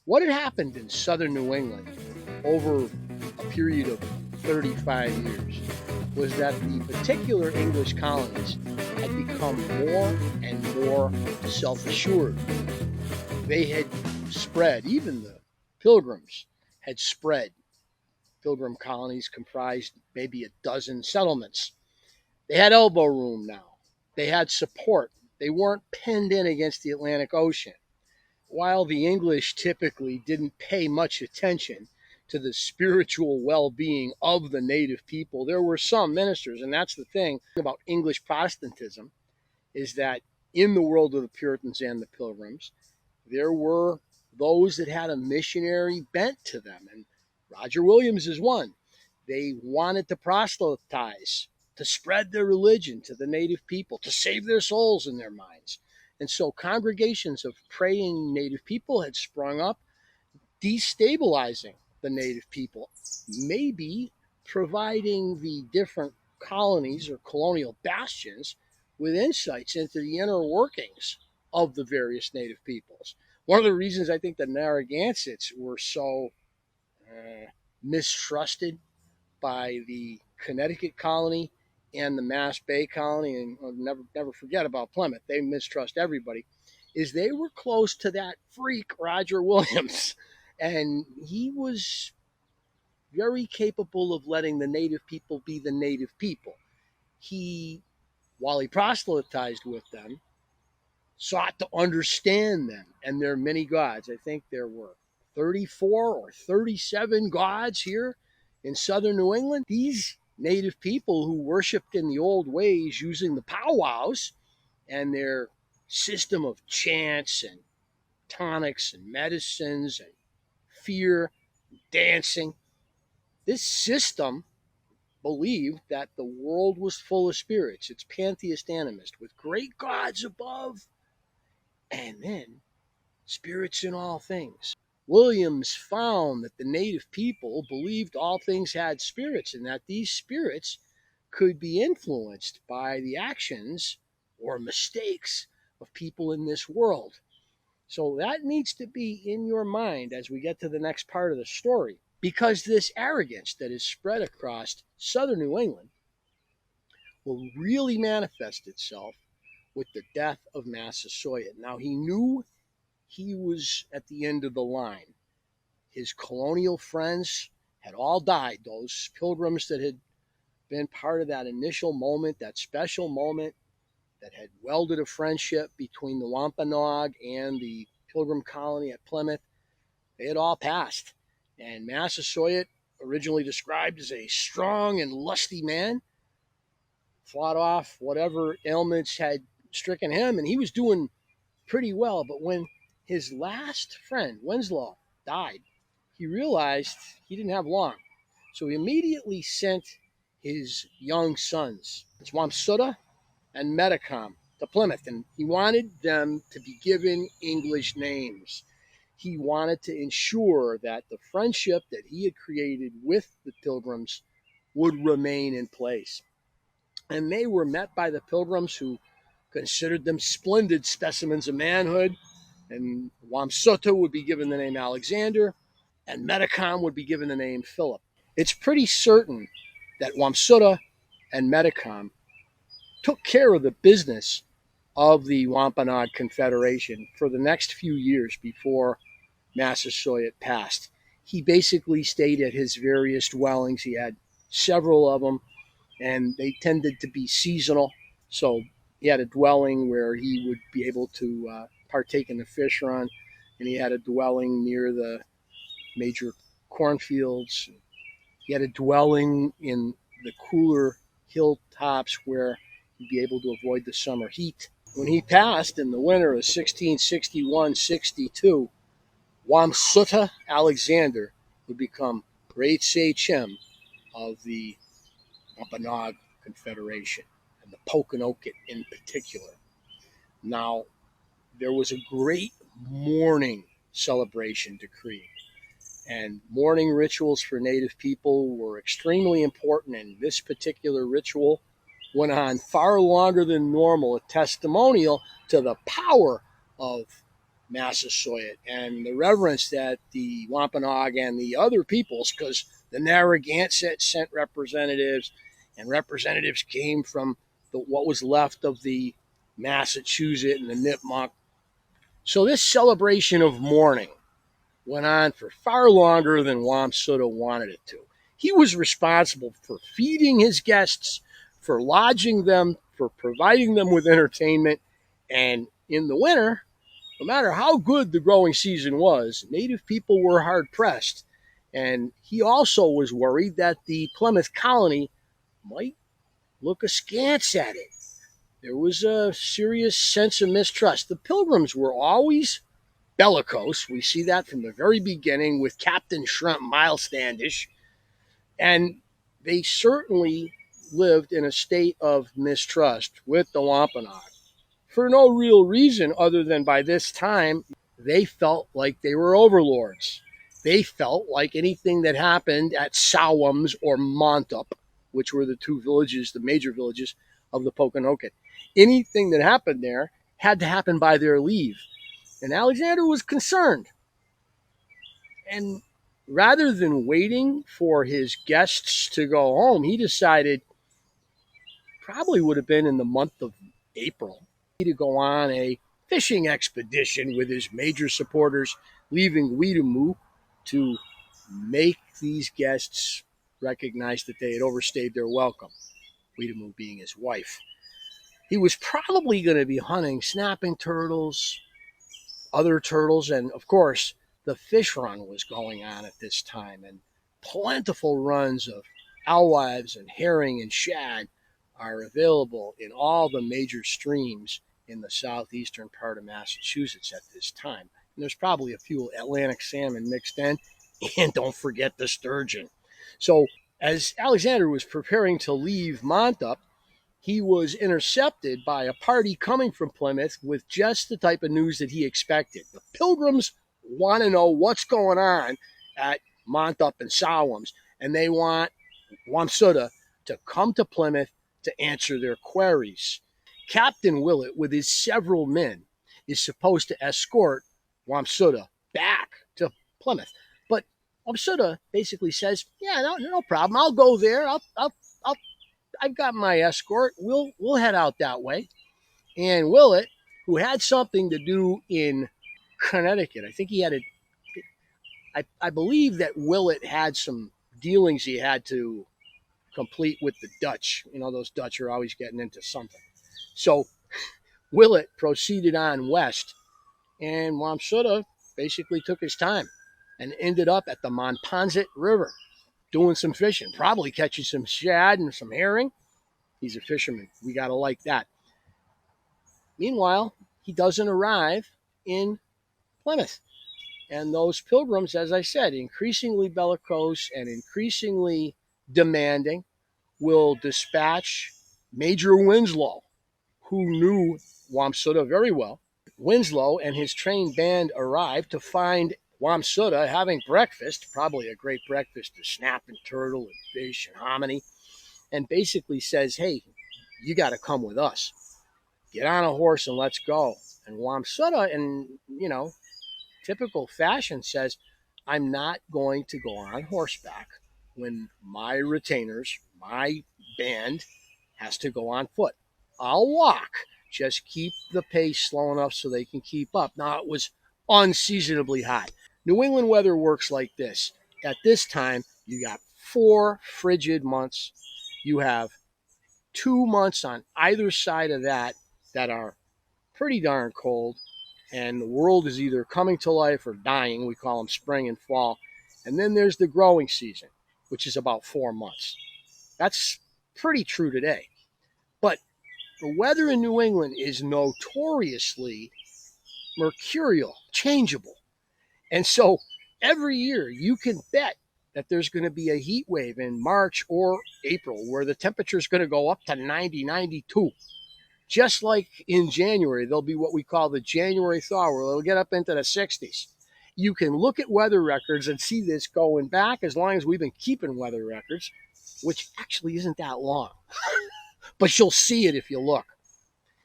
What had happened in southern New England over a period of 35 years was that the particular English colonies had become more and more self assured. They had spread, even the pilgrims had spread. Pilgrim colonies comprised maybe a dozen settlements. They had elbow room now, they had support. They weren't pinned in against the Atlantic Ocean. While the English typically didn't pay much attention to the spiritual well being of the native people, there were some ministers, and that's the thing about English Protestantism, is that in the world of the Puritans and the Pilgrims, there were those that had a missionary bent to them, and Roger Williams is one. They wanted to proselytize, to spread their religion to the native people, to save their souls in their minds. And so congregations of praying native people had sprung up, destabilizing the native people, maybe providing the different colonies or colonial bastions with insights into the inner workings of the various native peoples. One of the reasons I think the Narragansetts were so mistrusted by the Connecticut colony and the Mass Bay colony, and never forget about Plymouth. They mistrust everybody. Is they were close to that freak Roger Williams, and he was very capable of letting the native people be the native people. He, while he proselytized with them, sought to understand them and their many gods. I think there were 34 or 37 gods here in southern New England. These native people who worshiped in the old ways using the powwows and their system of chants and tonics and medicines and fear, dancing. This system believed that the world was full of spirits. It's pantheist animist with great gods above and then spirits in all things. Williams found that the native people believed all things had spirits and that these spirits could be influenced by the actions or mistakes of people in this world. So that needs to be in your mind as we get to the next part of the story, because this arrogance that is spread across southern New England will really manifest itself with the death of Massasoit. Now, he knew he was at the end of the line. His colonial friends had all died, those pilgrims that had been part of that initial moment, that special moment that had welded a friendship between the Wampanoag and the pilgrim colony at Plymouth. They had all passed. And Massasoit, originally described as a strong and lusty man, fought off whatever ailments had stricken him, and he was doing pretty well. But when his last friend, Winslow, died, he realized he didn't have long. So he immediately sent his young sons, Wamsutta and Metacom, to Plymouth, and he wanted them to be given English names. He wanted to ensure that the friendship that he had created with the Pilgrims would remain in place. And they were met by the Pilgrims, who considered them splendid specimens of manhood. And Wamsutta would be given the name Alexander, and Metacom would be given the name Philip. It's pretty certain that Wamsutta and Metacom took care of the business of the Wampanoag Confederation for the next few years before Massasoit passed. He basically stayed at his various dwellings. He had several of them, and they tended to be seasonal. So he had a dwelling where he would be able to partake in the fish run, and he had a dwelling near the major cornfields. He had a dwelling in the cooler hilltops where he'd be able to avoid the summer heat. When he passed in the winter of 1661-62, Wamsutta Alexander would become great Sachem of the Wampanoag Confederation, and the Pokanoket in particular. Now, there was a great mourning celebration decree, and mourning rituals for Native people were extremely important, and this particular ritual went on far longer than normal, a testimonial to the power of Massasoit and the reverence that the Wampanoag and the other peoples, because the Narragansett sent representatives, and representatives came from what was left of the Massachusetts and the Nipmuc. So this celebration of mourning went on for far longer than Wamsutta wanted it to. He was responsible for feeding his guests, for lodging them, for providing them with entertainment, and in the winter, no matter how good the growing season was, native people were hard-pressed. And he also was worried that the Plymouth colony might look askance at it. There was a serious sense of mistrust. The Pilgrims were always bellicose. We see that from the very beginning with Captain Shrimp Miles Standish. And they certainly lived in a state of mistrust with the Wampanoag for no real reason other than by this time they felt like they were overlords. They felt like anything that happened at Sowams or Montup, which were the two villages, the major villages of the Pokanoket, anything that happened there had to happen by their leave. And Alexander was concerned. And rather than waiting for his guests to go home, he decided, probably would have been in the month of April, to go on a fishing expedition with his major supporters, leaving Weetamoo to make these guests recognize that they had overstayed their welcome, Weetamoo being his wife. He was probably going to be hunting snapping turtles, other turtles, and of course, the fish run was going on at this time, and plentiful runs of alewives and herring and shad are available in all the major streams in the southeastern part of Massachusetts at this time. And there's probably a few Atlantic salmon mixed in, and don't forget the sturgeon. So as Alexander was preparing to leave Montup, he was intercepted by a party coming from Plymouth with just the type of news that he expected. The Pilgrims want to know what's going on at Montup and Sowams, and they want Wamsutta to come to Plymouth to answer their queries. Captain Willett, with his several men, is supposed to escort Wamsutta back to Plymouth. But Wamsutta basically says, "Yeah, no problem. I'll go there. I've got my escort. We'll head out that way." And Willett, who had something to do in Connecticut, I think he had I believe that Willett had some dealings he had to complete with the Dutch. You know, those Dutch are always getting into something. So Willett proceeded on west, and Wamsutta basically took his time and ended up at the Monpont River doing some fishing, probably catching some shad and some herring. He's a fisherman. We got to like that. Meanwhile, he doesn't arrive in Plymouth. And those Pilgrims, as I said, increasingly bellicose and increasingly demanding, will dispatch Major Winslow, who knew Wamsutta very well. Winslow and his trained band arrive to find Wamsutta having breakfast, probably a great breakfast of snapping turtle and fish and hominy, and basically says, "Hey, you got to come with us. Get on a horse and let's go." And Wamsutta, in typical fashion, says, "I'm not going to go on horseback when my retainers, my band, has to go on foot. I'll walk. Just keep the pace slow enough so they can keep up." Now, it was unseasonably hot. New England weather works like this. At this time, you got 4 frigid months. You have 2 months on either side of that are pretty darn cold, and the world is either coming to life or dying. We call them spring and fall. And then there's the growing season, which is about 4 months. That's pretty true today. But the weather in New England is notoriously mercurial, changeable. And so every year you can bet that there's going to be a heat wave in March or April where the temperature is going to go up to 90, 92. Just like in January, there'll be what we call the January thaw, where it'll get up into the 60s. You can look at weather records and see this going back as long as we've been keeping weather records, which actually isn't that long. But you'll see it if you look.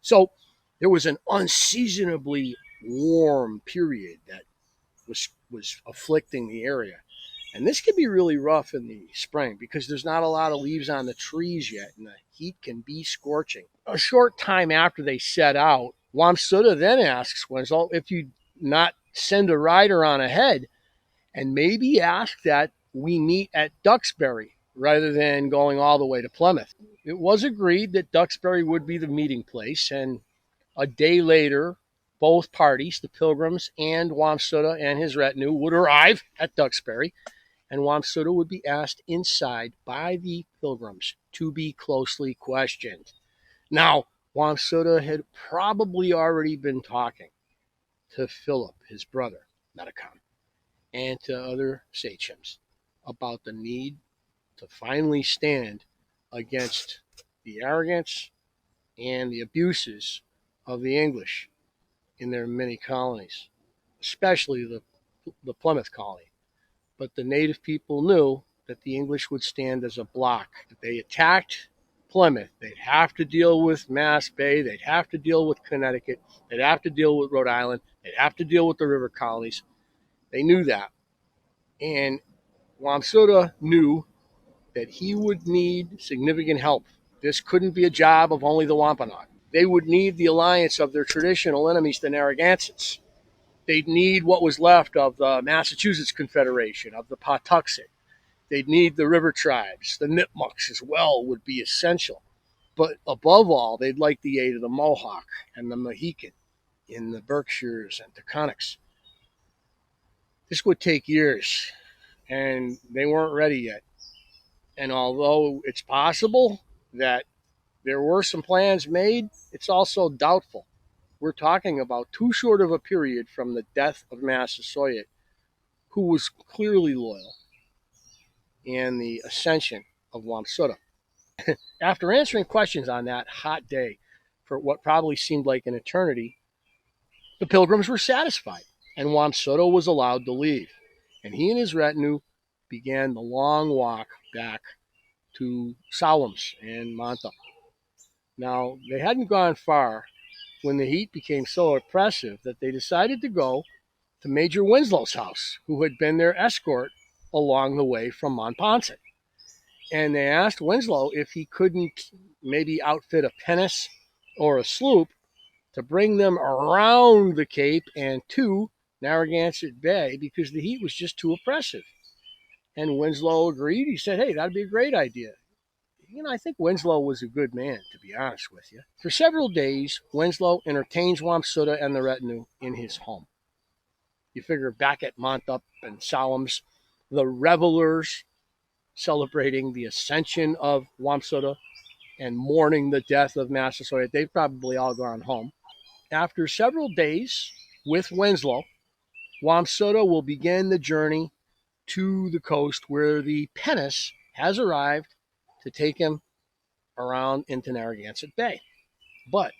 So there was an unseasonably warm period that was afflicting the area. And this can be really rough in the spring because there's not a lot of leaves on the trees yet, and the heat can be scorching. A short time after they set out, Wamsutta then asks Winslow if you'd not send a rider on ahead and maybe ask that we meet at Duxbury rather than going all the way to Plymouth. It was agreed that Duxbury would be the meeting place, and a day later, both parties, the Pilgrims and Wamsutta and his retinue, would arrive at Duxbury, and Wamsutta would be asked inside by the Pilgrims to be closely questioned. Now, Wamsutta had probably already been talking to Philip, his brother, Metacom, and to other sachems about the need to finally stand against the arrogance and the abuses of the English in their many colonies, especially the Plymouth colony. But the native people knew that the English would stand as a block. If they attacked Plymouth, they'd have to deal with Mass Bay, they'd have to deal with Connecticut, they'd have to deal with Rhode Island, they'd have to deal with the river colonies. They knew that. And Wamsutta knew that he would need significant help. This couldn't be a job of only the Wampanoag. They would need the alliance of their traditional enemies, the Narragansetts. They'd need what was left of the Massachusetts Confederation, of the Pawtuxet. They'd need the river tribes. The Nipmucks as well would be essential. But above all, they'd like the aid of the Mohawk and the Mohican in the Berkshires and Taconics. This would take years, and they weren't ready yet. And although it's possible that there were some plans made, it's also doubtful. We're talking about too short of a period from the death of Massasoit, who was clearly loyal, and the ascension of Wamsutta. After answering questions on that hot day for what probably seemed like an eternity, the Pilgrims were satisfied, and Wamsutta was allowed to leave. And he and his retinue began the long walk back to Sowams and Montauk. Now, they hadn't gone far when the heat became so oppressive that they decided to go to Major Winslow's house, who had been their escort along the way from Montponset. And they asked Winslow if he couldn't maybe outfit a pinnace or a sloop to bring them around the Cape and to Narragansett Bay because the heat was just too oppressive. And Winslow agreed. He said, hey, that'd be a great idea. I think Winslow was a good man, to be honest with you. For several days, Winslow entertains Wamsutta and the retinue in his home. You figure back at Montauk and Sowams, the revelers celebrating the ascension of Wamsutta and mourning the death of Massasoit, they've probably all gone home. After several days with Winslow, Wamsutta will begin the journey to the coast where the pinnace has arrived to take him around into Narragansett Bay. But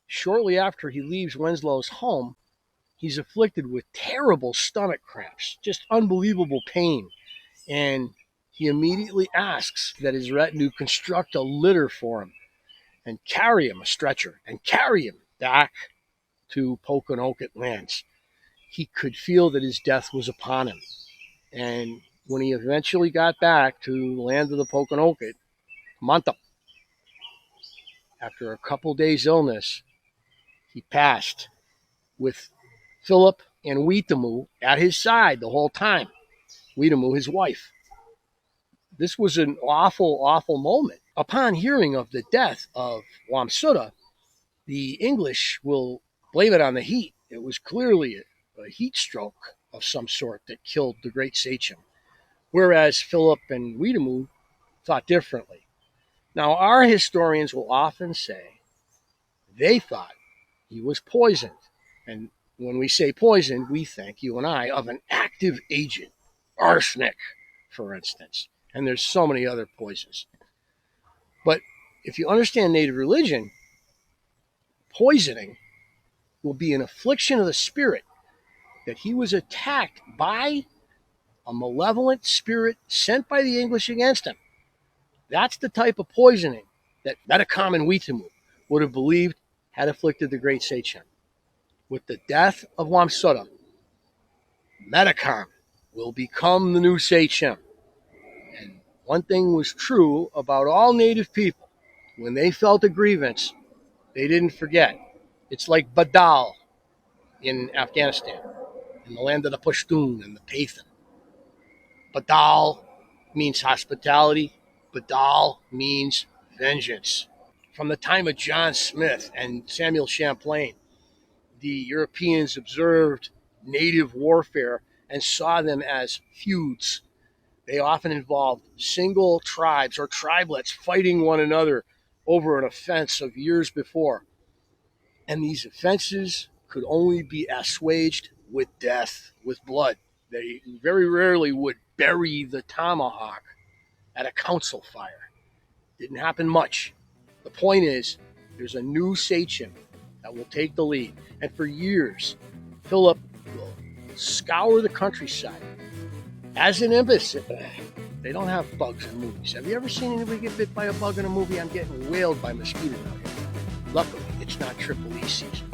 shortly after he leaves Winslow's home, he's afflicted with terrible stomach cramps, just unbelievable pain. And he immediately asks that his retinue construct a litter for him and carry him, a stretcher, and carry him back to Pokanoket lands. He could feel that his death was upon him. And when he eventually got back to the land of the Pokanoket, Montauk, after a couple days' illness, he passed with Philip and Weetamoo at his side the whole time. Weetamoo, his wife. This was an awful, awful moment. Upon hearing of the death of Wamsutta, the English will blame it on the heat. It was clearly a heat stroke of some sort that killed the great Sachem, whereas Philip and Weetamoo thought differently. Now, our historians will often say they thought he was poisoned. And when we say poisoned, we think, you and I, of an active agent, arsenic, for instance. And there's so many other poisons. But if you understand native religion, poisoning will be an affliction of the spirit, that he was attacked by a malevolent spirit sent by the English against him. That's the type of poisoning that Metacom and Weetamoo would have believed had afflicted the great Sachem. With the death of Wamsutta, Metacom will become the new Sachem. And one thing was true about all native people. When they felt a grievance, they didn't forget. It's like Badal in Afghanistan, in the land of the Pashtun and the Pathan. Badal means hospitality. Badal means vengeance. From the time of John Smith and Samuel Champlain, the Europeans observed native warfare and saw them as feuds. They often involved single tribes or tribelets fighting one another over an offense of years before. And these offenses could only be assuaged with death, with blood. They very rarely would bury the tomahawk at a council fire. Didn't happen much. The point is, there's a new sachem that will take the lead. And for years, Philip will scour the countryside as an embassy. They don't have bugs in movies. Have you ever seen anybody get bit by a bug in a movie? I'm getting whaled by mosquitoes out here. Luckily, it's not Triple E season.